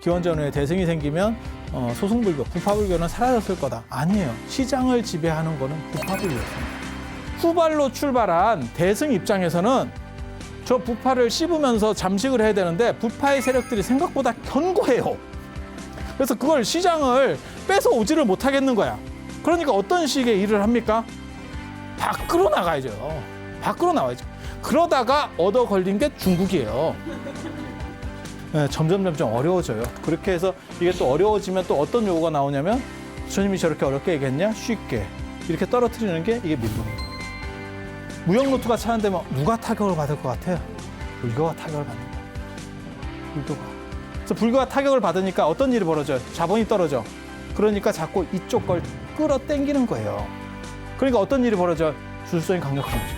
기원전 후에 대승이 생기면 소승불교, 부파불교는 사라졌을 거다. 아니에요. 시장을 지배하는 거는 부파불교였습니다. 후발로 출발한 대승 입장에서는 저 부파를 씹으면서 잠식을 해야 되는데 부파의 세력들이 생각보다 견고해요. 그래서 그걸 시장을 뺏어 오지를 못하겠는 거야. 그러니까 어떤 식의 일을 합니까? 밖으로 나가야죠. 밖으로 나와야죠. 그러다가 얻어 걸린 게 중국이에요. 네, 점점 어려워져요. 그렇게 해서 이게 또 어려워지면 또 어떤 요구가 나오냐면 부처님이 저렇게 어렵게 얘기했냐? 쉽게. 이렇게 떨어뜨리는 게 이게 밀봉입니다. 무역루트가 차는데 누가 타격을 받을 것 같아요? 불교가 타격을 받는 거예요. 불교가. 그래서 불교가 타격을 받으니까 어떤 일이 벌어져요? 자본이 떨어져. 그러니까 자꾸 이쪽 걸 끌어당기는 거예요. 그러니까 어떤 일이 벌어져요? 주술성이 강력한 거죠.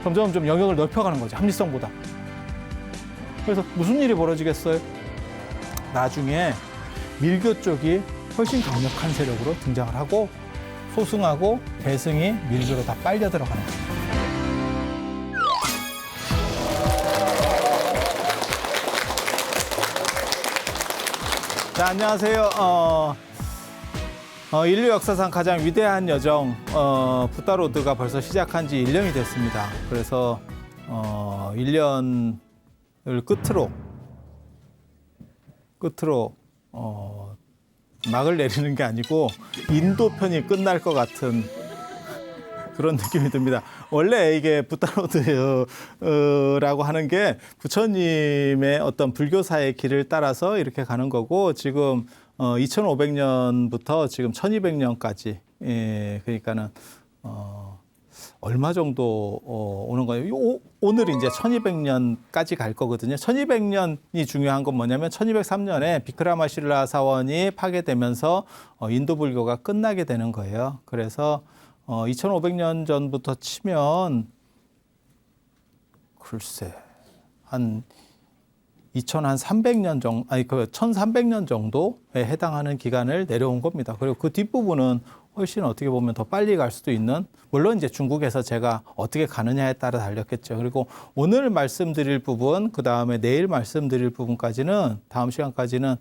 점점 좀 영역을 넓혀가는 거죠. 합리성보다. 그래서 무슨 일이 벌어지겠어요? 나중에 밀교 쪽이 훨씬 강력한 세력으로 등장을 하고 소승하고 대승이 밀교로 다 빨려 들어가는 거예요. 자, 안녕하세요. 인류 역사상 가장 위대한 여정 붓다로드가 벌써 시작한 지 1년이 됐습니다. 그래서 1년을 끝으로 막을 내리는 게 아니고 인도 편이 끝날 것 같은 그런 느낌이 듭니다. 원래 이게 붓다로드라고 하는 게 부처님의 어떤 불교사의 길을 따라서 이렇게 가는 거고 지금 2500년부터 지금 1200년까지 그러니까는 얼마 정도 오는 거예요. 오늘 이제 1200년까지 갈 거거든요. 1200년이 중요한 건 뭐냐면 1203년에 비크라마실라 사원이 파괴되면서 인도 불교가 끝나게 되는 거예요. 그래서 2500년 전부터 치면 글쎄 한 2300년 정도, 아니 그 1300년 정도에 해당하는 기간을 내려온 겁니다. 그리고 그 뒷부분은 훨씬 어떻게 보면 더 빨리 갈 수도 있는, 물론 이제 중국에서 제가 어떻게 가느냐에 따라 달렸겠죠. 그리고 오늘 말씀드릴 부분, 그 다음에 내일 말씀드릴 부분까지는 다음 시간까지는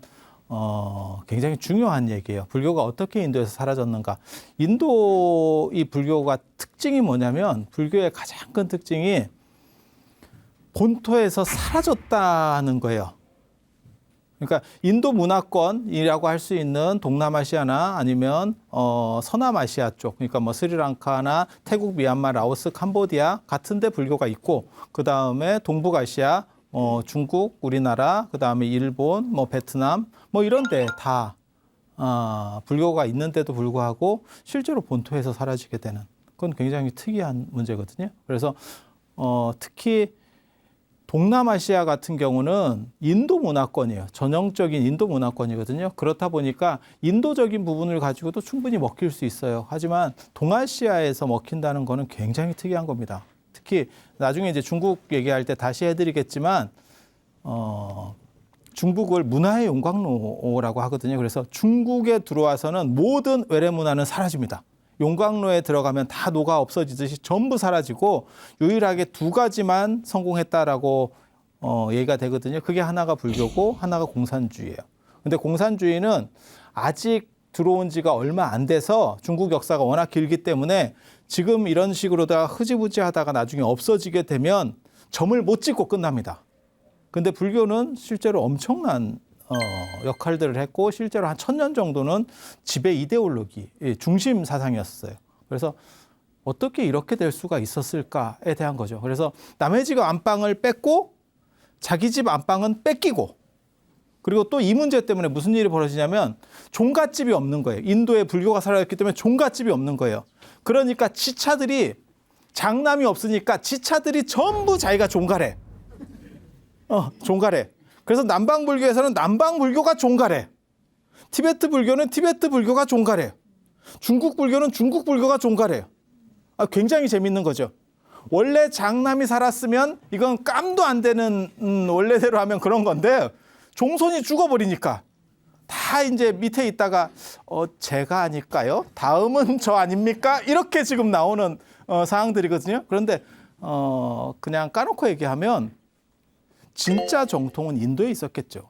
굉장히 중요한 얘기예요. 불교가 어떻게 인도에서 사라졌는가. 인도 이 불교가 특징이 뭐냐면 불교의 가장 큰 특징이 본토에서 사라졌다는 거예요. 그러니까 인도 문화권이라고 할 수 있는 동남아시아나 아니면 서남아시아 쪽, 그러니까 뭐 스리랑카나 태국, 미얀마, 라오스, 캄보디아 같은 데 불교가 있고 그 다음에 동북아시아, 중국, 우리나라, 그 다음에 일본, 뭐 베트남, 뭐 이런 데 다 불교가 있는데도 불구하고 실제로 본토에서 사라지게 되는, 그건 굉장히 특이한 문제거든요. 그래서 특히 동남아시아 같은 경우는 인도 문화권이에요. 전형적인 인도 문화권이거든요. 그렇다 보니까 인도적인 부분을 가지고도 충분히 먹힐 수 있어요. 하지만 동아시아에서 먹힌다는 거는 굉장히 특이한 겁니다. 특히 나중에 이제 중국 얘기할 때 다시 해드리겠지만 중국을 문화의 용광로라고 하거든요. 그래서 중국에 들어와서는 모든 외래 문화는 사라집니다. 용광로에 들어가면 다 녹아 없어지듯이 전부 사라지고 유일하게 두 가지만 성공했다라고 얘기가 되거든요. 그게 하나가 불교고 하나가 공산주의예요. 근데 공산주의는 아직 들어온 지가 얼마 안 돼서 중국 역사가 워낙 길기 때문에 지금 이런 식으로다가 흐지부지 하다가 나중에 없어지게 되면 점을 못 찍고 끝납니다. 근데 불교는 실제로 엄청난 역할들을 했고 실제로 한 1000년 정도는 지배 이데올로기, 중심 사상이었어요. 그래서 어떻게 이렇게 될 수가 있었을까에 대한 거죠. 그래서 남의 집 안방을 뺏고 자기 집 안방은 뺏기고, 그리고 또 이 문제 때문에 무슨 일이 벌어지냐면 종갓집이 없는 거예요. 인도에 불교가 사라졌기 때문에 종갓집이 없는 거예요. 그러니까 지차들이, 장남이 없으니까 지차들이 전부 자기가 종가래. 종가래. 그래서 남방 불교에서는 남방 불교가 종가래. 티베트 불교는 티베트 불교가 종가래. 중국 불교는 중국 불교가 종가래. 굉장히 재밌는 거죠. 원래 장남이 살았으면 이건 깜도 안 되는 원래대로 하면 그런 건데 종손이 죽어버리니까 다 이제 밑에 있다가 제가 아닐까요? 다음은 저 아닙니까? 이렇게 지금 나오는 상황들이거든요. 그런데 그냥 까놓고 얘기하면 진짜 정통은 인도에 있었겠죠.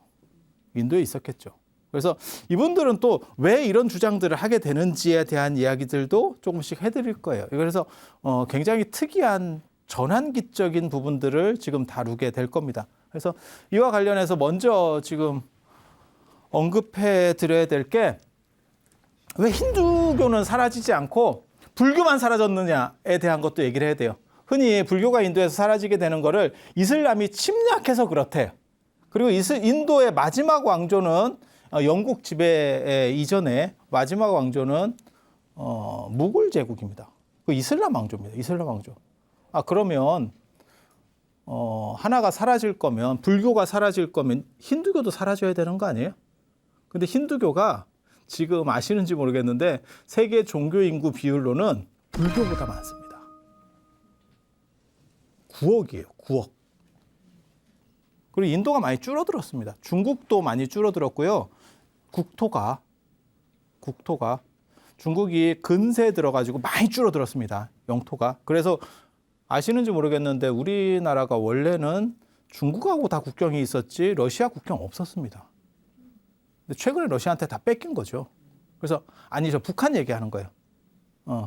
인도에 있었겠죠. 그래서 이분들은 또 왜 이런 주장들을 하게 되는지에 대한 이야기들도 조금씩 해드릴 거예요. 그래서 굉장히 특이한 전환기적인 부분들을 지금 다루게 될 겁니다. 그래서 이와 관련해서 먼저 지금 언급해 드려야 될 게 왜 힌두교는 사라지지 않고 불교만 사라졌느냐에 대한 것도 얘기를 해야 돼요. 흔히 불교가 인도에서 사라지게 되는 거를 이슬람이 침략해서 그렇대요. 그리고 인도의 마지막 왕조는 영국 지배 이전에 마지막 왕조는 무굴 제국입니다. 그 이슬람 왕조입니다. 이슬람 왕조. 그러면 하나가 사라질 거면 불교가 사라질 거면 힌두교도 사라져야 되는 거 아니에요? 근데 힌두교가 지금 아시는지 모르겠는데 세계 종교 인구 비율로는 불교보다 많습니다. 9억이에요. 9억. 그리고 인도가 많이 줄어들었습니다. 중국도 많이 줄어들었고요. 국토가 중국이 근세에 들어가지고 많이 줄어들었습니다. 영토가. 그래서 아시는지 모르겠는데 우리나라가 원래는 중국하고 다 국경이 있었지 러시아 국경 없었습니다. 근데 최근에 러시아한테 다 뺏긴 거죠. 그래서 아니죠. 북한 얘기하는 거예요.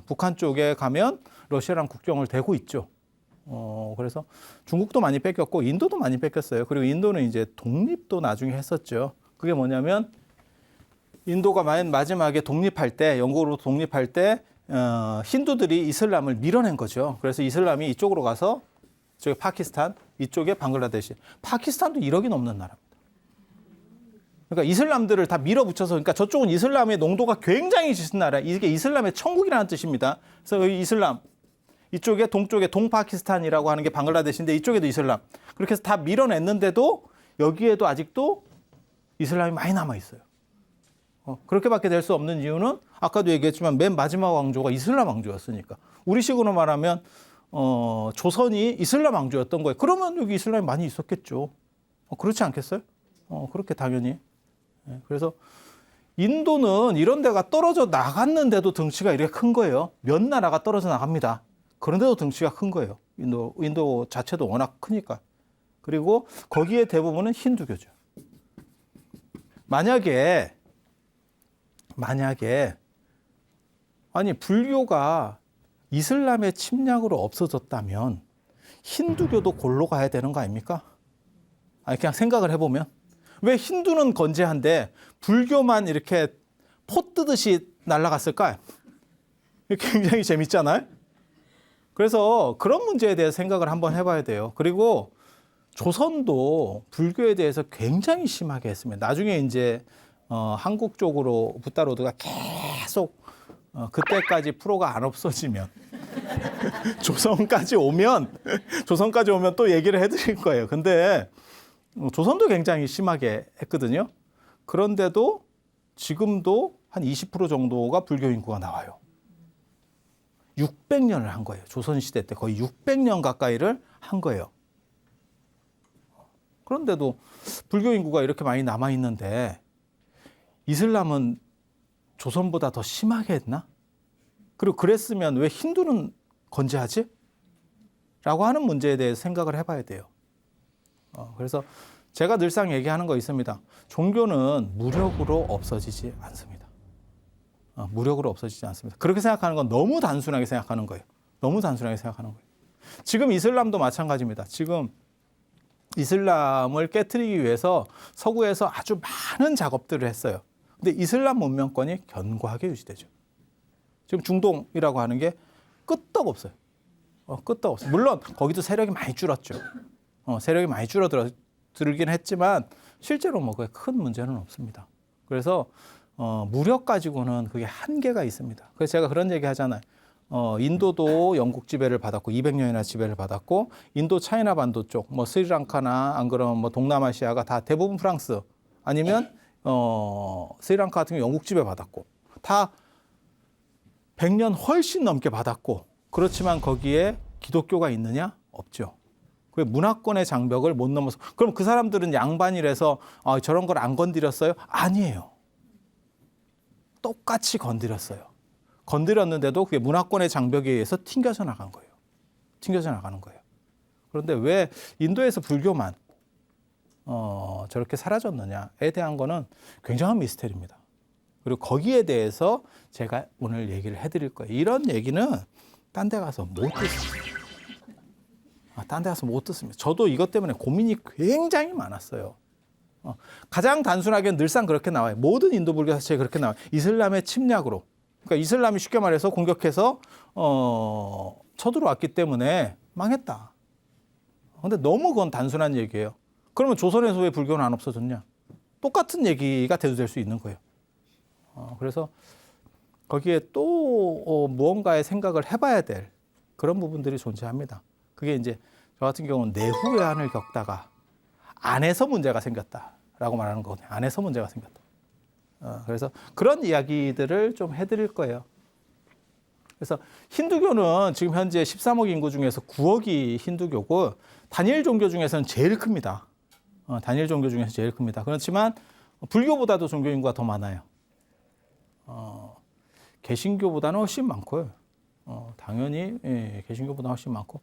북한 쪽에 가면 러시아랑 국경을 대고 있죠. 그래서 중국도 많이 뺏겼고 인도도 많이 뺏겼어요. 그리고 인도는 이제 독립도 나중에 했었죠. 그게 뭐냐면 인도가 마지막에 독립할 때, 영국으로 독립할 때 힌두들이 이슬람을 밀어낸 거죠. 그래서 이슬람이 이쪽으로 가서 이쪽에 파키스탄, 이쪽에 방글라데시. 파키스탄도 1억이 넘는 나라입니다. 그러니까 이슬람들을 다 밀어붙여서, 그러니까 저쪽은 이슬람의 농도가 굉장히 짙은 나라. 이게 이슬람의 천국이라는 뜻입니다. 그래서 여기 이슬람, 이쪽에 동쪽에 동파키스탄이라고 하는 게 방글라데시인데 이쪽에도 이슬람. 그렇게 해서 다 밀어냈는데도 여기에도 아직도 이슬람이 많이 남아 있어요. 그렇게밖에 될 수 없는 이유는 아까도 얘기했지만 맨 마지막 왕조가 이슬람 왕조였으니까. 우리식으로 말하면 조선이 이슬람 왕조였던 거예요. 그러면 여기 이슬람이 많이 있었겠죠. 그렇지 않겠어요? 그렇게 당연히. 그래서 인도는 이런 데가 떨어져 나갔는데도 덩치가 이렇게 큰 거예요. 몇 나라가 떨어져 나갑니다. 그런데도 덩치가 큰 거예요. 인도 자체도 워낙 크니까. 그리고 거기에 대부분은 힌두교죠. 만약에 아니 불교가 이슬람의 침략으로 없어졌다면 힌두교도 골로 가야 되는 거 아닙니까? 아니 그냥 생각을 해보면 왜 힌두는 건재한데 불교만 이렇게 포 뜨듯이 날아갔을까요? 굉장히 재밌잖아요. 그래서 그런 문제에 대해서 생각을 한번 해봐야 돼요. 그리고 조선도 불교에 대해서 굉장히 심하게 했습니다. 나중에 이제 한국 쪽으로 붓다로드가 계속 그때까지 프로가 안 없어지면 조선까지 오면 또 얘기를 해드릴 거예요. 근데 조선도 굉장히 심하게 했거든요. 그런데도 지금도 한 20% 정도가 불교 인구가 나와요. 600년을 한 거예요. 조선시대 때 거의 600년 가까이를 한 거예요. 그런데도 불교 인구가 이렇게 많이 남아있는데 이슬람은 조선보다 더 심하게 했나? 그리고 그랬으면 왜 힌두는 건재하지? 라고 하는 문제에 대해서 생각을 해봐야 돼요. 그래서 제가 늘상 얘기하는 거 있습니다. 종교는 무력으로 없어지지 않습니다. 무력으로 없어지지 않습니다. 그렇게 생각하는 건 너무 단순하게 생각하는 거예요. 너무 단순하게 생각하는 거예요. 지금 이슬람도 마찬가지입니다. 지금 이슬람을 깨트리기 위해서 서구에서 아주 많은 작업들을 했어요. 근데 이슬람 문명권이 견고하게 유지되죠. 지금 중동이라고 하는 게 끄떡없어요. 끄떡없어요. 물론 거기도 세력이 많이 줄었죠. 세력이 많이 줄어들긴 했지만 실제로 뭐 그게 큰 문제는 없습니다. 그래서 무력 가지고는 그게 한계가 있습니다. 그래서 제가 그런 얘기 하잖아요. 인도도 영국 지배를 받았고 200년이나 지배를 받았고 인도 차이나 반도 쪽, 뭐 스리랑카나 안 그러면 뭐 동남아시아가 다 대부분 프랑스 아니면 스리랑카 같은 경우 영국 지배 받았고 다 100년 훨씬 넘게 받았고 그렇지만 거기에 기독교가 있느냐? 없죠. 그 문화권의 장벽을 못 넘어서 그럼 그 사람들은 양반이라서 저런 걸 안 건드렸어요? 아니에요. 똑같이 건드렸어요. 건드렸는데도 그게 문화권의 장벽에 의해서 튕겨져 나간 거예요. 튕겨져 나가는 거예요. 그런데 왜 인도에서 불교만 저렇게 사라졌느냐에 대한 거는 굉장한 미스테리입니다. 그리고 거기에 대해서 제가 오늘 얘기를 해드릴 거예요. 이런 얘기는 딴 데 가서 못 듣습니다. 딴 데 가서 못 듣습니다. 저도 이것 때문에 고민이 굉장히 많았어요. 가장 단순하게 늘상 그렇게 나와요. 모든 인도 불교 사체에 그렇게 나와요. 이슬람의 침략으로. 그러니까 이슬람이 쉽게 말해서 공격해서 쳐들어왔기 때문에 망했다. 근데 너무 그건 단순한 얘기예요. 그러면 조선에서 왜 불교는 안 없어졌냐? 똑같은 얘기가 돼도 될 수 있는 거예요. 그래서 거기에 또 무언가의 생각을 해봐야 될 그런 부분들이 존재합니다. 그게 이제 저 같은 경우는 내후회한을 겪다가 안에서 문제가 생겼다라고 말하는 거거든요. 안에서 문제가 생겼다. 그래서 그런 이야기들을 좀 해드릴 거예요. 그래서 힌두교는 지금 현재 13억 인구 중에서 9억이 힌두교고 단일 종교 중에서는 제일 큽니다. 단일 종교 중에서 제일 큽니다. 그렇지만 불교보다도 종교 인구가 더 많아요. 개신교보다는 훨씬 많고요. 당연히 개신교보다 훨씬 많고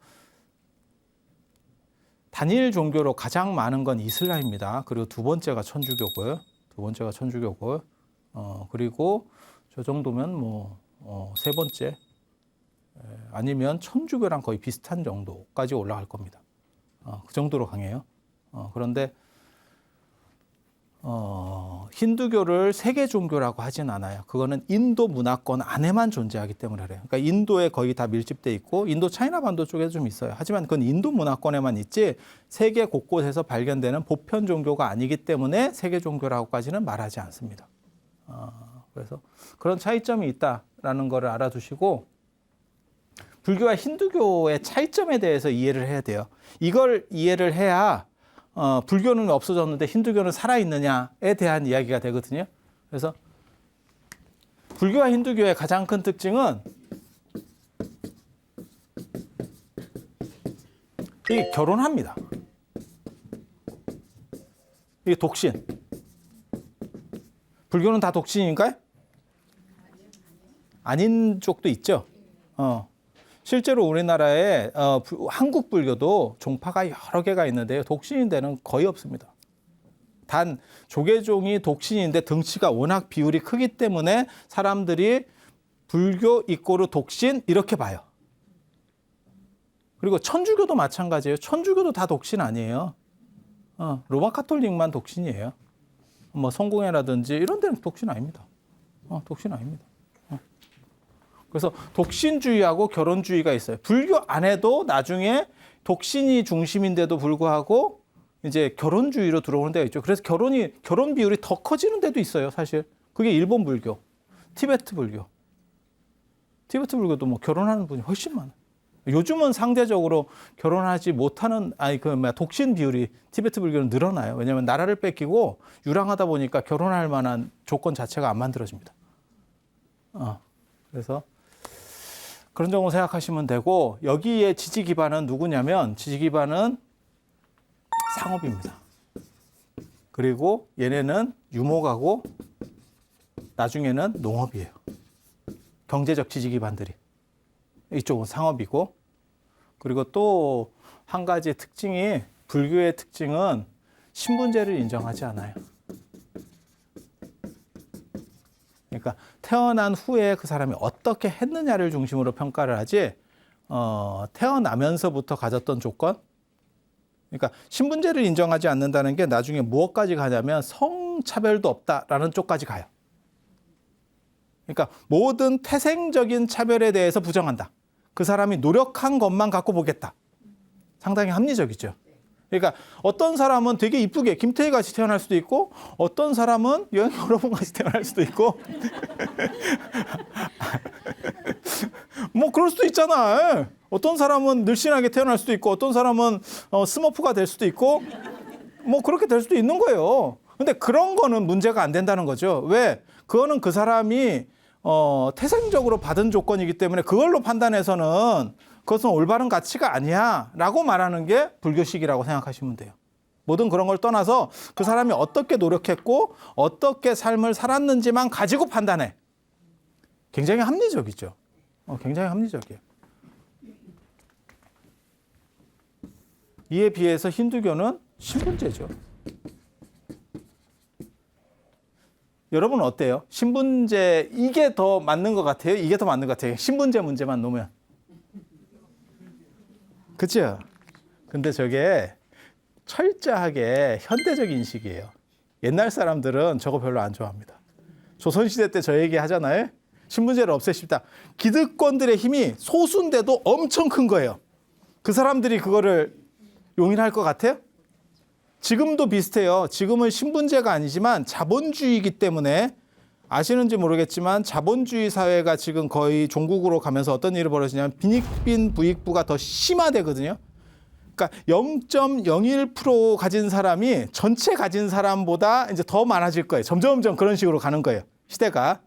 단일 종교로 가장 많은 건 이슬람입니다. 그리고 두 번째가 천주교고요. 그리고 저 정도면 세 번째 아니면 천주교랑 거의 비슷한 정도까지 올라갈 겁니다. 그 정도로 강해요. 그런데 힌두교를 세계 종교라고 하진 않아요. 그거는 인도 문화권 안에만 존재하기 때문에 그래요. 그러니까 인도에 거의 다 밀집돼 있고 인도 차이나 반도 쪽에도 좀 있어요. 하지만 그건 인도 문화권에만 있지 세계 곳곳에서 발견되는 보편 종교가 아니기 때문에 세계 종교라고까지는 말하지 않습니다. 그래서 그런 차이점이 있다라는 것을 알아두시고 불교와 힌두교의 차이점에 대해서 이해를 해야 돼요. 이걸 이해를 해야 불교는 없어졌는데 힌두교는 살아있느냐에 대한 이야기가 되거든요. 그래서 불교와 힌두교의 가장 큰 특징은 이게 결혼합니다. 이게 독신. 불교는 다 독신인가요? 아닌 쪽도 있죠. 실제로 우리나라에 한국 불교도 종파가 여러 개가 있는데요. 독신인 데는 거의 없습니다. 단 조계종이 독신인데 덩치가 워낙 비율이 크기 때문에 사람들이 불교 이꼬르 독신 이렇게 봐요. 그리고 천주교도 마찬가지예요. 천주교도 다 독신 아니에요. 로마 카톨릭만 독신이에요. 뭐 성공회라든지 이런 데는 독신 아닙니다. 독신 아닙니다. 그래서 독신주의하고 결혼주의가 있어요. 불교 안에도 나중에 독신이 중심인데도 불구하고 이제 결혼주의로 들어오는 데가 있죠. 그래서 결혼 비율이 더 커지는 데도 있어요, 사실. 그게 일본 불교, 티베트 불교. 티베트 불교도 뭐 결혼하는 분이 훨씬 많아요. 요즘은 상대적으로 결혼하지 못하는, 독신 비율이 티베트 불교는 늘어나요. 왜냐하면 나라를 뺏기고 유랑하다 보니까 결혼할 만한 조건 자체가 안 만들어집니다. 그래서 그런 정도 생각하시면 되고, 여기에 지지 기반은 누구냐면, 지지 기반은 상업입니다. 그리고 얘네는 유목하고 나중에는 농업이에요. 경제적 지지 기반들이. 이쪽은 상업이고, 그리고 또 한 가지 특징이, 불교의 특징은 신분제를 인정하지 않아요. 그러니까 태어난 후에 그 사람이 어떻게 했느냐를 중심으로 평가를 하지, 태어나면서부터 가졌던 조건, 그러니까 신분제를 인정하지 않는다는 게 나중에 무엇까지 가냐면 성차별도 없다라는 쪽까지 가요. 그러니까 모든 태생적인 차별에 대해서 부정한다. 그 사람이 노력한 것만 갖고 보겠다. 상당히 합리적이죠. 그러니까 어떤 사람은 되게 이쁘게 김태희 같이 태어날 수도 있고, 어떤 사람은 여행 여러 번 같이 태어날 수도 있고 뭐 그럴 수도 있잖아. 어떤 사람은 늘씬하게 태어날 수도 있고, 어떤 사람은 스머프가 될 수도 있고, 뭐 그렇게 될 수도 있는 거예요. 근데 그런 거는 문제가 안 된다는 거죠. 왜? 그거는 그 사람이 태생적으로 받은 조건이기 때문에 그걸로 판단해서는 그것은 올바른 가치가 아니야 라고 말하는 게 불교식이라고 생각하시면 돼요. 모든 그런 걸 떠나서 그 사람이 어떻게 노력했고 어떻게 삶을 살았는지만 가지고 판단해. 굉장히 합리적이죠. 굉장히 합리적이에요. 이에 비해서 힌두교는 신분제죠. 여러분 어때요? 신분제 이게 더 맞는 것 같아요? 이게 더 맞는 것 같아요? 신분제 문제만 놓으면. 그죠? 근데 저게 철저하게 현대적 인식이에요. 옛날 사람들은 저거 별로 안 좋아합니다. 조선시대 때 저 얘기 하잖아요. 신분제를 없애십다. 기득권들의 힘이 소수인데도 엄청 큰 거예요. 그 사람들이 그거를 용인할 것 같아요? 지금도 비슷해요. 지금은 신분제가 아니지만 자본주의이기 때문에 아시는지 모르겠지만 자본주의 사회가 지금 거의 종국으로 가면서 어떤 일이 벌어지냐면 빈익빈 부익부가 더 심화되거든요. 그러니까 0.01% 가진 사람이 전체 가진 사람보다 이제 더 많아질 거예요. 점점 그런 식으로 가는 거예요. 시대가.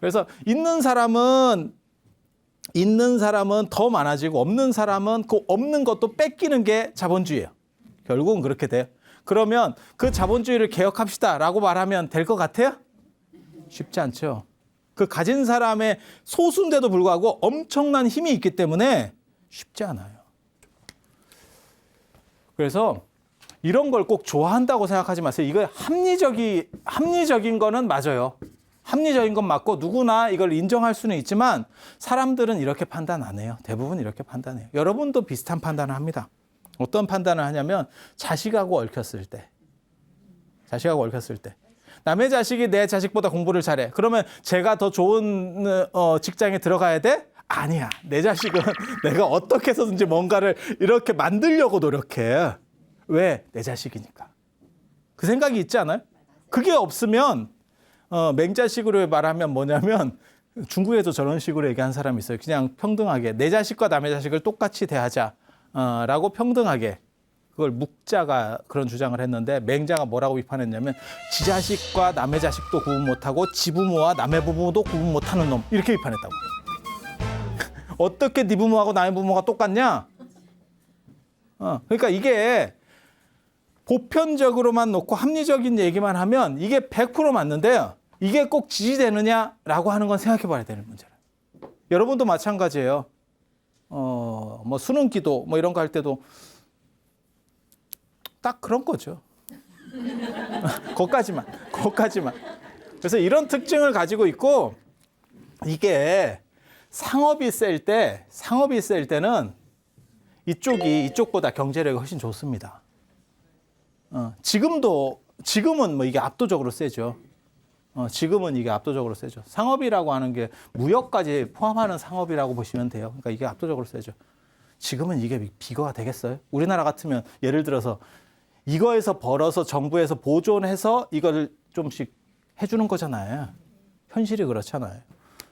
그래서 있는 사람은 더 많아지고 없는 사람은 그 없는 것도 뺏기는 게 자본주의예요. 결국은 그렇게 돼요. 그러면 그 자본주의를 개혁합시다라고 말하면 될 것 같아요? 쉽지 않죠. 그 가진 사람의 소수인데도 불구하고 엄청난 힘이 있기 때문에 쉽지 않아요. 그래서 이런 걸 꼭 좋아한다고 생각하지 마세요. 이거 합리적인 거는 맞아요. 합리적인 건 맞고 누구나 이걸 인정할 수는 있지만 사람들은 이렇게 판단 안 해요. 대부분 이렇게 판단해요. 여러분도 비슷한 판단을 합니다. 어떤 판단을 하냐면 자식하고 얽혔을 때. 남의 자식이 내 자식보다 공부를 잘해. 그러면 제가 더 좋은 직장에 들어가야 돼? 아니야. 내 자식은 내가 어떻게 해서든지 뭔가를 이렇게 만들려고 노력해. 왜? 내 자식이니까. 그 생각이 있지 않아요? 그게 없으면 맹자식으로 말하면 뭐냐면 중국에도 저런 식으로 얘기한 사람이 있어요. 그냥 평등하게 내 자식과 남의 자식을 똑같이 대하자라고 평등하게. 그걸 묵자가 그런 주장을 했는데 맹자가 뭐라고 비판했냐면 지 자식과 남의 자식도 구분 못하고 지 부모와 남의 부모도 구분 못하는 놈 이렇게 비판했다고. 어떻게 네 부모하고 남의 부모가 똑같냐? 그러니까 이게 보편적으로만 놓고 합리적인 얘기만 하면 이게 100% 맞는데요. 이게 꼭 지지되느냐라고 하는 건 생각해 봐야 되는 문제예요. 여러분도 마찬가지예요. 뭐 수능 기도 뭐 이런 거 할 때도 딱 그런 거죠. 거기까지만. 그래서 이런 특징을 가지고 있고 이게 상업이 셀 때는 이쪽이 이쪽보다 경제력이 훨씬 좋습니다. 지금은 뭐 이게 압도적으로 세죠. 지금은 이게 압도적으로 세죠. 상업이라고 하는 게 무역까지 포함하는 상업이라고 보시면 돼요. 그러니까 이게 압도적으로 세죠. 지금은 이게 비교가 되겠어요? 우리나라 같으면 예를 들어서 이거에서 벌어서 정부에서 보존해서 이걸 좀씩 해주는 거잖아요. 현실이 그렇잖아요.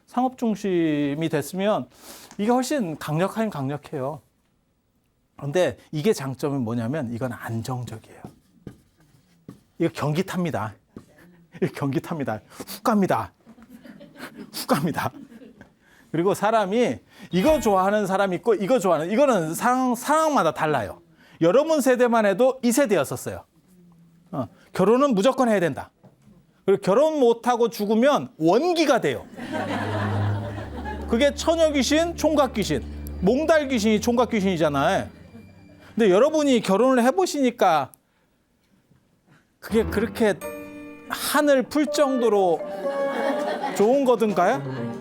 상업 중심이 됐으면 이게 훨씬 강력하긴 강력해요. 그런데 이게 장점은 뭐냐면 이건 안정적이에요. 이거 경기 탑니다. 훅 갑니다. 그리고 사람이 이거 좋아하는 사람이 있고 이거 좋아하는 이거는 상황마다 달라요. 여러분 세대만 해도 이 세대였었어요. 결혼은 무조건 해야 된다. 그리고 결혼 못하고 죽으면 원기가 돼요. 그게 처녀 귀신, 총각 귀신, 몽달 귀신이 총각 귀신이잖아요. 근데 여러분이 결혼을 해보시니까 그게 그렇게 한을 풀 정도로 좋은 거든가요?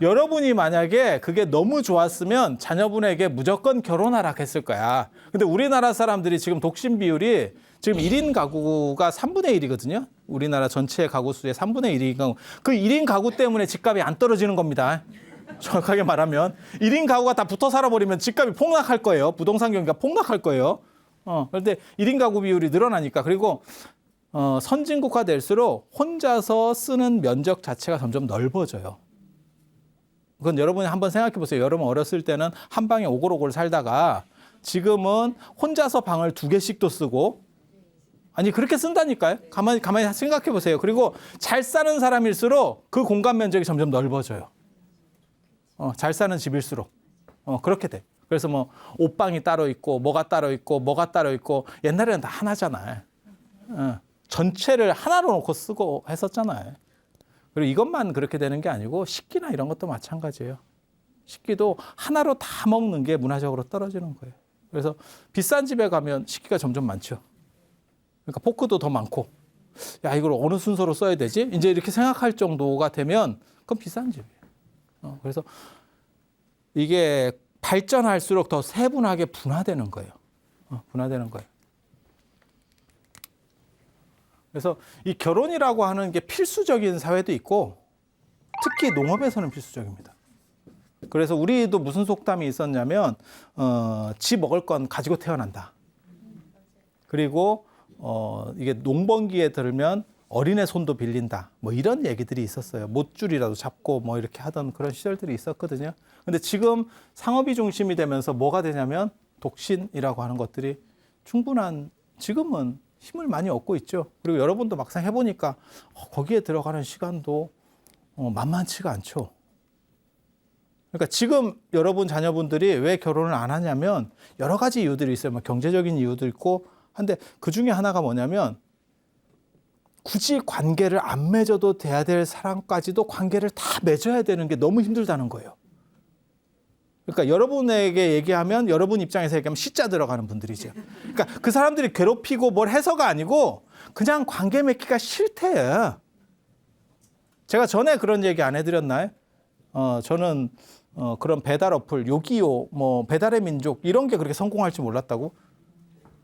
여러분이 만약에 그게 너무 좋았으면 자녀분에게 무조건 결혼하라 했을 거야. 근데 우리나라 사람들이 지금 독신 비율이 지금 1인 가구가 3분의 1이거든요. 우리나라 전체 가구 수의 3분의 1이니까 그 1인 가구 때문에 집값이 안 떨어지는 겁니다. 정확하게 말하면 1인 가구가 다 붙어 살아버리면 집값이 폭락할 거예요. 부동산 경기가 폭락할 거예요. 그런데 1인 가구 비율이 늘어나니까 그리고 선진국화 될수록 혼자서 쓰는 면적 자체가 점점 넓어져요. 그건 여러분이 한번 생각해 보세요. 여러분 어렸을 때는 한 방에 오골오골 살다가 지금은 혼자서 방을 2개씩도 쓰고 아니 그렇게 쓴다니까요. 가만히 생각해 보세요. 그리고 잘 사는 사람일수록 그 공간 면적이 점점 넓어져요. 잘 사는 집일수록 그렇게 돼. 그래서 뭐 옷방이 따로 있고 뭐가 따로 있고 옛날에는 다 하나잖아요. 전체를 하나로 놓고 쓰고 했었잖아요. 그리고 이것만 그렇게 되는 게 아니고 식기나 이런 것도 마찬가지예요. 식기도 하나로 다 먹는 게 문화적으로 떨어지는 거예요. 그래서 비싼 집에 가면 식기가 점점 많죠. 그러니까 포크도 더 많고 야, 이걸 어느 순서로 써야 되지? 이제 이렇게 생각할 정도가 되면 그건 비싼 집이에요. 그래서 이게 발전할수록 더 세분하게 분화되는 거예요. 분화되는 거예요. 그래서 이 결혼이라고 하는 게 필수적인 사회도 있고 특히 농업에서는 필수적입니다. 그래서 우리도 무슨 속담이 있었냐면 지 먹을 건 가지고 태어난다. 그리고 이게 농번기에 들면 어린애 손도 빌린다. 뭐 이런 얘기들이 있었어요. 못줄이라도 잡고 뭐 이렇게 하던 그런 시절들이 있었거든요. 근데 지금 상업이 중심이 되면서 뭐가 되냐면 독신이라고 하는 것들이 충분한 지금은 힘을 많이 얻고 있죠. 그리고 여러분도 막상 해보니까 거기에 들어가는 시간도 만만치가 않죠. 그러니까 지금 여러분 자녀분들이 왜 결혼을 안 하냐면 여러 가지 이유들이 있어요. 뭐 경제적인 이유도 있고 한데 그 중에 하나가 뭐냐면 굳이 관계를 안 맺어도 돼야 될 사람까지도 관계를 다 맺어야 되는 게 너무 힘들다는 거예요. 그러니까 여러분에게 얘기하면 여러분 입장에서 얘기하면 시자 들어가는 분들이죠. 그러니까 그 사람들이 괴롭히고 뭘 해서가 아니고 그냥 관계 맺기가 싫대요. 제가 전에 그런 얘기 안 해드렸나요? 저는 그런 배달 어플, 요기요, 뭐 배달의 민족 이런 게 그렇게 성공할 줄 몰랐다고.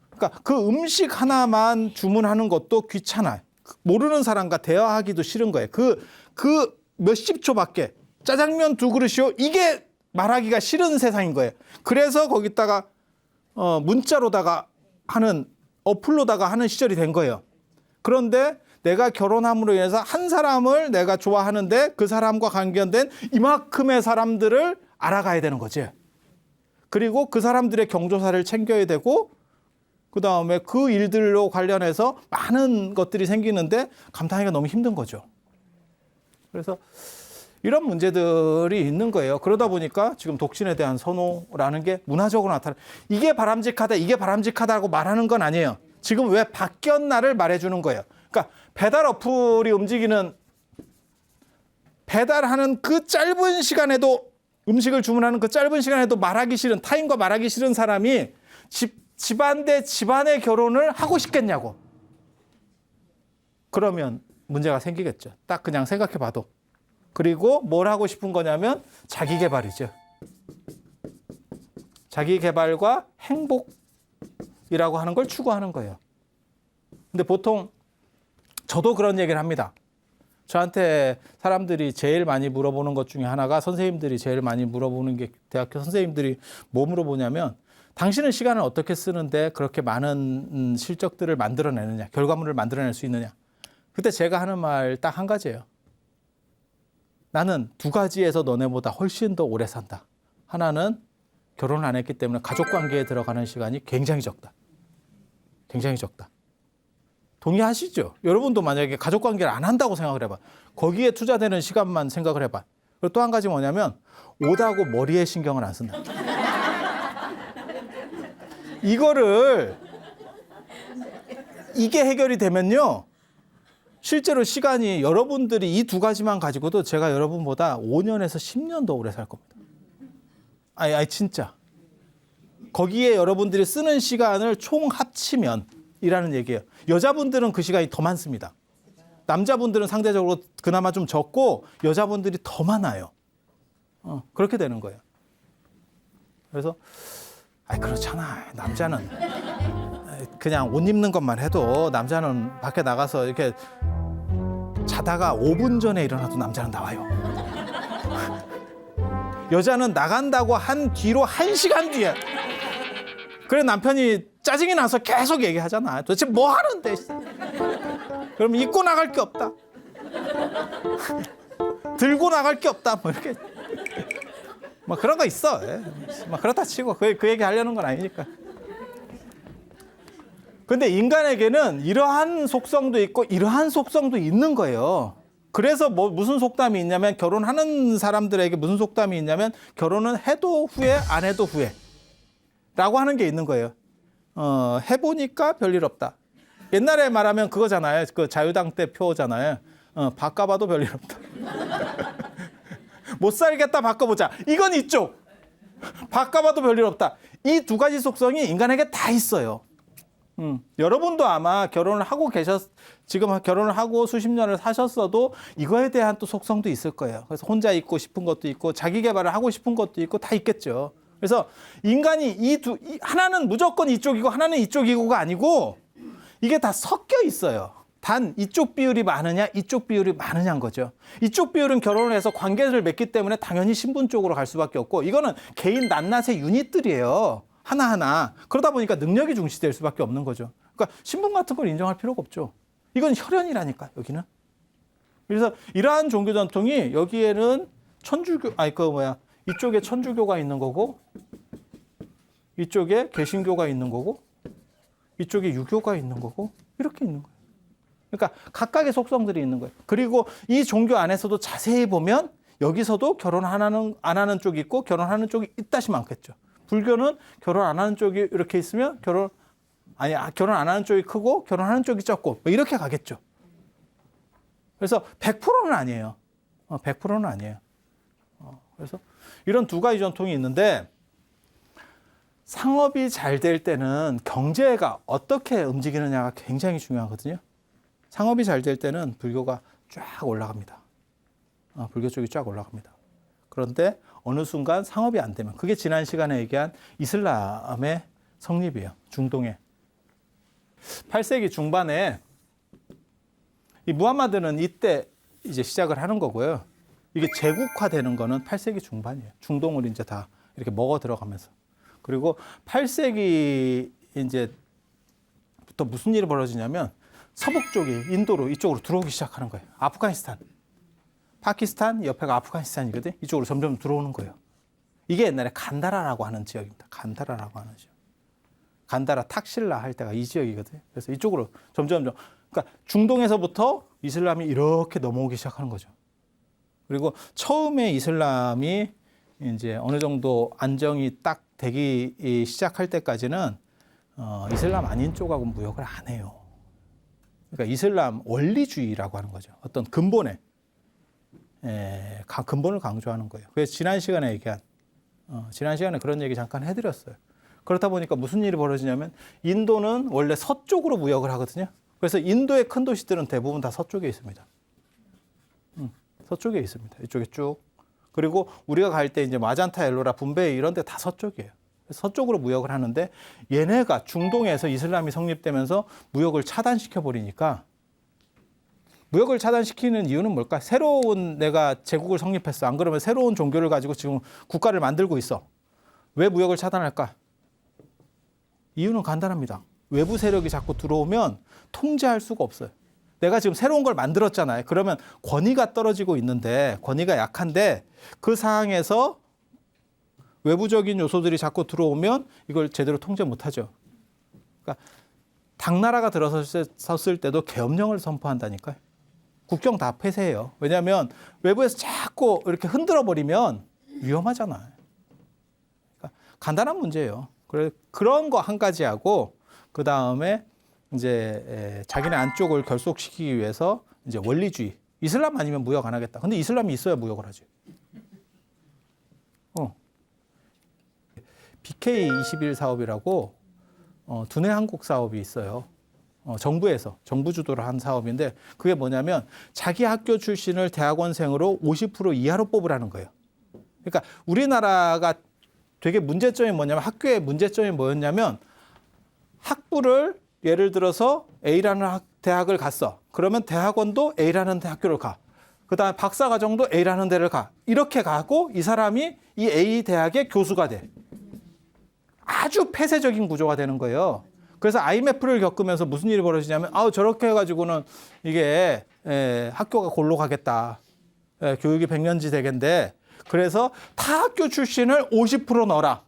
그러니까 그 음식 하나만 주문하는 것도 귀찮아요. 모르는 사람과 대화하기도 싫은 거예요. 그 몇십 초밖에 짜장면 2그릇이요. 이게 말하기가 싫은 세상인 거예요. 그래서 거기다가 문자로다가 하는 어플로다가 하는 시절이 된 거예요. 그런데 내가 결혼함으로 인해서 한 사람을 내가 좋아하는데 그 사람과 관련된 이만큼의 사람들을 알아가야 되는 거지. 그리고 그 사람들의 경조사를 챙겨야 되고 그다음에 그 일들로 관련해서 많은 것들이 생기는데 감당하기가 너무 힘든 거죠. 그래서 이런 문제들이 있는 거예요. 그러다 보니까 지금 독신에 대한 선호라는 게 문화적으로 나타나. 이게 바람직하다, 이게 바람직하다고 말하는 건 아니에요. 지금 왜 바뀌었나를 말해주는 거예요. 그러니까 배달 어플이 움직이는 배달하는 그 짧은 시간에도 음식을 주문하는 그 짧은 시간에도 말하기 싫은 타인과 말하기 싫은 사람이 집안 대 집안의 결혼을 하고 싶겠냐고. 그러면 문제가 생기겠죠. 딱 그냥 생각해 봐도. 그리고 뭘 하고 싶은 거냐면 자기 개발이죠. 자기 개발과 행복이라고 하는 걸 추구하는 거예요. 근데 보통 저도 그런 얘기를 합니다. 저한테 사람들이 제일 많이 물어보는 것 중에 하나가 선생님들이 제일 많이 물어보는 게 대학교 선생님들이 뭐 물어보냐면 당신은 시간을 어떻게 쓰는데 그렇게 많은 실적들을 만들어내느냐, 결과물을 만들어낼 수 있느냐. 그때 제가 하는 말 딱 한 가지예요. 나는 2가지에서 너네보다 훨씬 더 오래 산다. 하나는 결혼을 안 했기 때문에 가족관계에 들어가는 시간이 굉장히 적다. 굉장히 적다. 동의하시죠? 여러분도 만약에 가족관계를 안 한다고 생각을 해봐. 거기에 투자되는 시간만 생각을 해봐. 그리고 또 한 가지 뭐냐면 오다고 머리에 신경을 안 쓴다. 이게 해결이 되면요. 실제로 시간이 여러분들이 이 2가지만 가지고도 제가 여러분보다 5년에서 10년 더 오래 살 겁니다. 아니 진짜. 거기에 여러분들이 쓰는 시간을 총 합치면 이라는 얘기예요. 여자분들은 그 시간이 더 많습니다. 남자분들은 상대적으로 그나마 좀 적고 여자분들이 더 많아요. 그렇게 되는 거예요. 그래서 그렇잖아. 남자는 그냥 옷 입는 것만 해도 남자는 밖에 나가서 이렇게 자다가 5분 전에 일어나도 남자는 나와요. 여자는 나간다고 한 뒤로 1시간 뒤에. 그래 남편이 짜증이 나서 계속 얘기하잖아. 도대체 뭐 하는데? 그럼 입고 나갈 게 없다. 들고 나갈 게 없다. 뭐 이렇게. 뭐 그런 거 있어. 뭐 그렇다 치고 그 얘기 하려는 건 아니니까. 근데 인간에게는 이러한 속성도 있고 이러한 속성도 있는 거예요. 그래서 뭐 무슨 속담이 있냐면 결혼하는 사람들에게 무슨 속담이 있냐면 결혼은 해도 후회 안 해도 후회 라고 하는 게 있는 거예요. 해보니까 별일 없다. 옛날에 말하면 그거잖아요. 그 자유당 때 표잖아요. 바꿔봐도 별일 없다. 못 살겠다 바꿔보자. 이건 이쪽. 바꿔봐도 별일 없다. 이 2가지 속성이 인간에게 다 있어요. 여러분도 아마 결혼을 하고 지금 결혼을 하고 수십 년을 사셨어도 이거에 대한 또 속성도 있을 거예요. 그래서 혼자 있고 싶은 것도 있고 자기 개발을 하고 싶은 것도 있고 다 있겠죠. 그래서 인간이 하나는 무조건 이쪽이고 하나는 이쪽이고가 아니고 이게 다 섞여 있어요. 단 이쪽 비율이 많으냐 이쪽 비율이 많으냐인 거죠. 이쪽 비율은 결혼을 해서 관계를 맺기 때문에 당연히 신분 쪽으로 갈 수밖에 없고 이거는 개인 낱낱의 유닛들이에요. 하나하나. 그러다 보니까 능력이 중시될 수밖에 없는 거죠. 그러니까 신분 같은 걸 인정할 필요가 없죠. 이건 혈연이라니까 여기는. 그래서 이러한 종교 전통이 여기에는 이쪽에 천주교가 있는 거고 이쪽에 개신교가 있는 거고 이쪽에 유교가 있는 거고 이렇게 있는 거예요. 그러니까 각각의 속성들이 있는 거예요. 그리고 이 종교 안에서도 자세히 보면 여기서도 결혼 안 하는 쪽이 있고 결혼하는 쪽이 있다시 많겠죠. 불교는 결혼 안 하는 쪽이 이렇게 있으면 결혼 안 하는 쪽이 크고 결혼하는 쪽이 적고 뭐 이렇게 가겠죠. 그래서 100%는 아니에요. 100%는 아니에요. 그래서 이런 두 가지 전통이 있는데 상업이 잘 될 때는 경제가 어떻게 움직이느냐가 굉장히 중요하거든요. 상업이 잘 될 때는 불교가 쫙 올라갑니다. 불교 쪽이 쫙 올라갑니다. 그런데 어느 순간 상업이 안 되면 그게 지난 시간에 얘기한 이슬람의 성립이에요. 중동에. 8세기 중반에 이 무함마드는 이때 이제 시작을 하는 거고요. 이게 제국화되는 거는 8세기 중반이에요. 중동을 이제 다 이렇게 먹어 들어가면서. 그리고 8세기 이제부터 무슨 일이 벌어지냐면 서북 쪽이 인도로 이쪽으로 들어오기 시작하는 거예요. 아프가니스탄. 파키스탄 옆에가 아프가니스탄이거든요. 이쪽으로 점점 들어오는 거예요. 이게 옛날에 간다라라고 하는 지역입니다. 간다라라고 하는 지역. 간다라 탁실라 할 때가 이 지역이거든요. 그래서 이쪽으로 점점 그러니까 중동에서부터 이슬람이 이렇게 넘어오기 시작하는 거죠. 그리고 처음에 이슬람이 이제 어느 정도 안정이 딱 되기 시작할 때까지는 이슬람 아닌 쪽하고 무역을 안 해요. 그러니까 이슬람 원리주의라고 하는 거죠. 어떤 근본을 강조하는 거예요. 그래서 지난 시간에 그런 얘기 잠깐 해드렸어요. 그렇다 보니까 무슨 일이 벌어지냐면 인도는 원래 서쪽으로 무역을 하거든요. 그래서 인도의 큰 도시들은 대부분 다 서쪽에 있습니다. 서쪽에 있습니다. 이쪽에 쭉. 그리고 우리가 갈 때 이제 마잔타, 엘로라, 분베이 이런 데 다 서쪽이에요. 서쪽으로 무역을 하는데 얘네가 중동에서 이슬람이 성립되면서 무역을 차단시켜 버리니까 무역을 차단시키는 이유는 뭘까? 새로운 내가 제국을 성립했어. 안 그러면 새로운 종교를 가지고 지금 국가를 만들고 있어. 왜 무역을 차단할까? 이유는 간단합니다. 외부 세력이 자꾸 들어오면 통제할 수가 없어요. 내가 지금 새로운 걸 만들었잖아요. 그러면 권위가 떨어지고 있는데, 권위가 약한데 그 상황에서 외부적인 요소들이 자꾸 들어오면 이걸 제대로 통제 못하죠. 그러니까 당나라가 들어섰을 때도 계엄령을 선포한다니까요. 국경 다 폐쇄해요. 왜냐하면 외부에서 자꾸 이렇게 흔들어 버리면 위험하잖아요. 그러니까 간단한 문제예요. 그런 거 한 가지 하고 그 다음에 이제 자기네 안쪽을 결속시키기 위해서 이제 원리주의. 이슬람 아니면 무역 안 하겠다. 근데 이슬람이 있어야 무역을 하지. BK21 사업이라고 두뇌 한국 사업이 있어요. 정부에서 정부 주도를 한 사업인데 그게 뭐냐면 자기 학교 출신을 대학원생으로 50% 이하로 뽑으라는 거예요. 그러니까 우리나라가 되게 문제점이 뭐냐면 학교의 문제점이 뭐였냐면 학부를 예를 들어서 A라는 대학을 갔어. 그러면 대학원도 A라는 학교를 가. 그다음에 박사과정도 A라는 데를 가. 이렇게 가고 이 사람이 이 A 대학의 교수가 돼. 아주 폐쇄적인 구조가 되는 거예요. 그래서 IMF를 겪으면서 무슨 일이 벌어지냐면 저렇게 해가지고는 이게 학교가 골로 가겠다. 교육이 100년지 되겠는데 그래서 타 학교 출신을 50% 넣어라.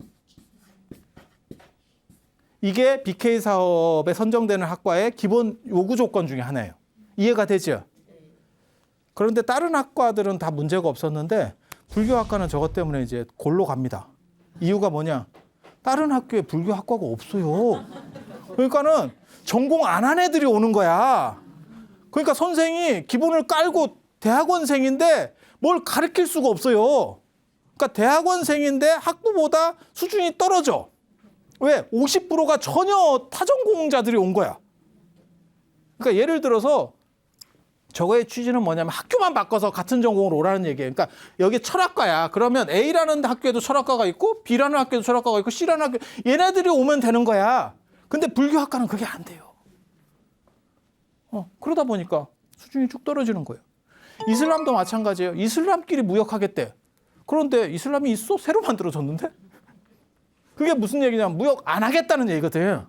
이게 BK 사업에 선정되는 학과의 기본 요구 조건 중에 하나예요. 이해가 되죠? 그런데 다른 학과들은 다 문제가 없었는데 불교학과는 저것 때문에 이제 골로 갑니다. 이유가 뭐냐? 다른 학교에 불교 학과가 없어요. 그러니까는 전공 안 한 애들이 오는 거야. 그러니까 선생이 기본을 깔고 대학원생인데 뭘 가르칠 수가 없어요. 그러니까 대학원생인데 학부보다 수준이 떨어져. 왜? 50%가 전혀 타전공자들이 온 거야. 그러니까 예를 들어서 저거의 취지는 뭐냐면 학교만 바꿔서 같은 전공으로 오라는 얘기예요. 그러니까 여기 철학과야. 그러면 A라는 학교에도 철학과가 있고 B라는 학교에도 철학과가 있고 C라는 학교, 얘네들이 오면 되는 거야. 근데 불교학과는 그게 안 돼요. 그러다 보니까 수준이 쭉 떨어지는 거예요. 이슬람도 마찬가지예요. 이슬람끼리 무역하겠대. 그런데 이슬람이 있어? 새로 만들어졌는데? 그게 무슨 얘기냐면 무역 안 하겠다는 얘기거든.